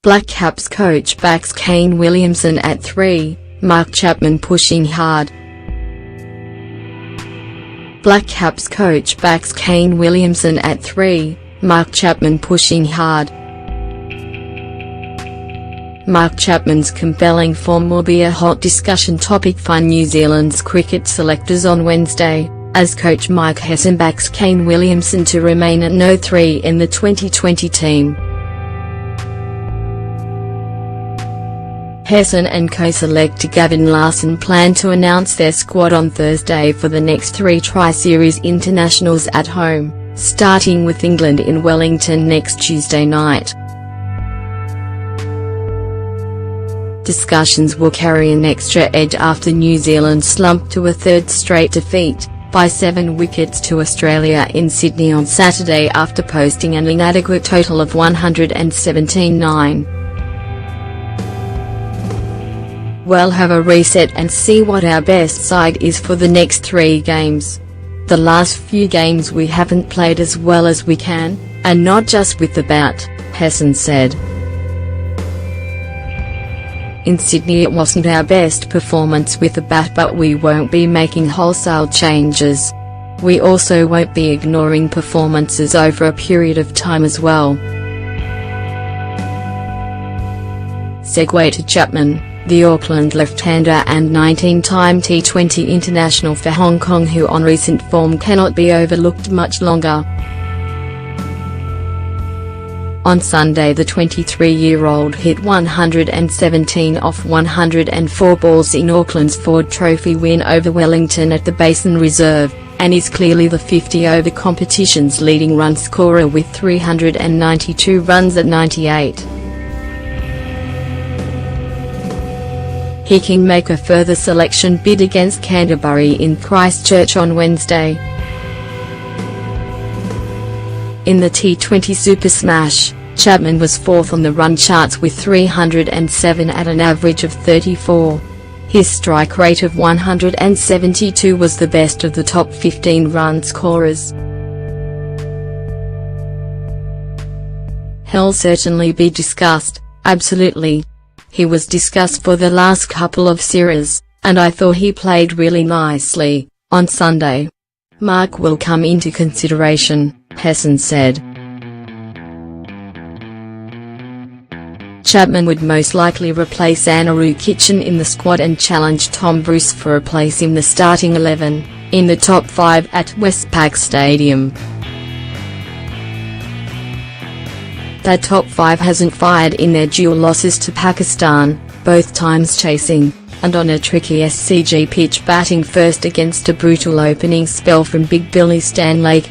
Black Caps coach backs Kane Williamson at 3, Mark Chapman pushing hard. Black Caps coach backs Kane Williamson at 3, Mark Chapman pushing hard. Mark Chapman's compelling form will be a hot discussion topic for New Zealand's cricket selectors on Wednesday, as coach Mike Hesson backs Kane Williamson to remain at no 3 in the 2020 team. Hesson and co-selector Gavin Larsen plan to announce their squad on Thursday for the next 3 Tri-Series internationals at home, starting with England in Wellington next Tuesday night. Discussions will carry an extra edge after New Zealand slumped to a third straight defeat, by 7 wickets to Australia in Sydney on Saturday after posting an inadequate total of 117-9. We'll have a reset and see what our best side is for the next 3 games. The last few games we haven't played as well as we can, and not just with the bat, Hesson said. In Sydney it wasn't our best performance with the bat, but we won't be making wholesale changes. We also won't be ignoring performances over a period of time as well. Segue to Chapman, the Auckland left-hander and 19-time T20 international for Hong Kong, who on recent form cannot be overlooked much longer. On Sunday the 23-year-old hit 117 off 104 balls in Auckland's Ford Trophy win over Wellington at the Basin Reserve, and is clearly the 50-over competition's leading run scorer with 392 runs at 98. He can make a further selection bid against Canterbury in Christchurch on Wednesday. In the T20 Super Smash, Chapman was 4th on the run charts with 307 at an average of 34. His strike rate of 172 was the best of the top 15 run scorers. He'll certainly be discussed, absolutely. He was discussed for the last couple of series, and I thought he played really nicely on Sunday. Mark will come into consideration, Hesson said. Chapman would most likely replace Anaru Kitchen in the squad and challenge Tom Bruce for a place in the starting 11, in the top 5 at Westpac Stadium. That top 5 hasn't fired in their dual losses to Pakistan, both times chasing, and on a tricky SCG pitch batting first against a brutal opening spell from Big Billy Stanlake.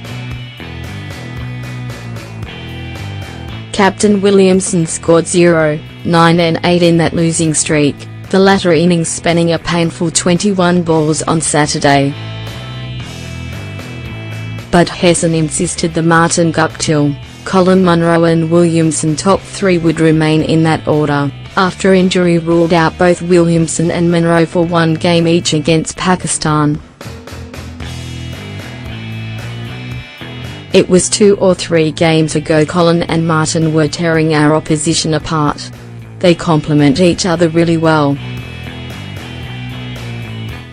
Captain Williamson scored 0, 9 and 8 in that losing streak, the latter innings spanning a painful 21 balls on Saturday. But Hesson insisted the Martin Guptill, Colin Munro and Williamson top 3 would remain in that order, after injury ruled out both Williamson and Munro for 1 game each against Pakistan. It was 2 or 3 games ago Colin and Martin were tearing our opposition apart. They complement each other really well.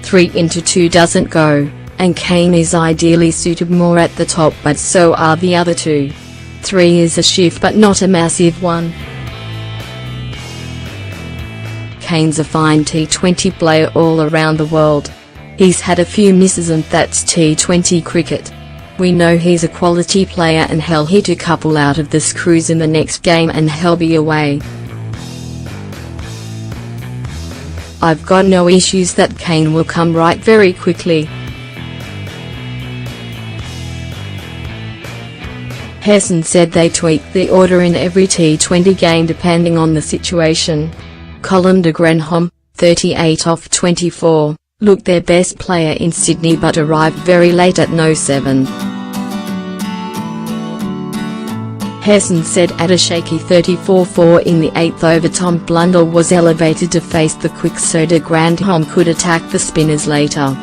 3 into 2 doesn't go, and Kane is ideally suited more at the top, but so are the other 2. 3 is a shift but not a massive one. Kane's a fine T20 player all around the world. He's had a few misses and that's T20 cricket. We know he's a quality player and he'll hit a couple out of the screws in the next game and he'll be away. I've got no issues that Kane will come right very quickly. Hesson said they tweak the order in every T20 game depending on the situation. Colin de Granholm, 38 off 24, looked their best player in Sydney but arrived very late at no 7. Hesson said at a shaky 34-4 in the 8th over Tom Blundell was elevated to face the quick so de Granholm could attack the spinners later.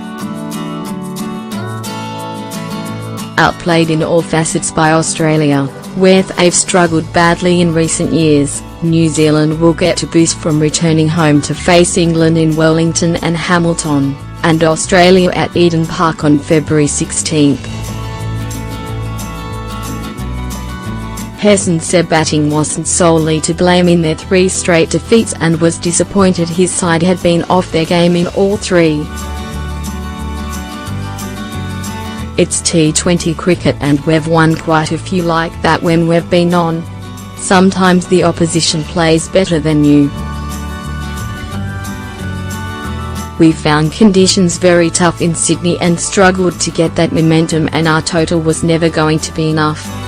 Outplayed in all facets by Australia, where they've struggled badly in recent years, New Zealand will get a boost from returning home to face England in Wellington and Hamilton, and Australia at Eden Park on February 16. Hesson said batting wasn't solely to blame in their 3 straight defeats and was disappointed his side had been off their game in all 3. It's T20 cricket and we've won quite a few like that when we've been on. Sometimes the opposition plays better than you. We found conditions very tough in Sydney and struggled to get that momentum, and our total was never going to be enough.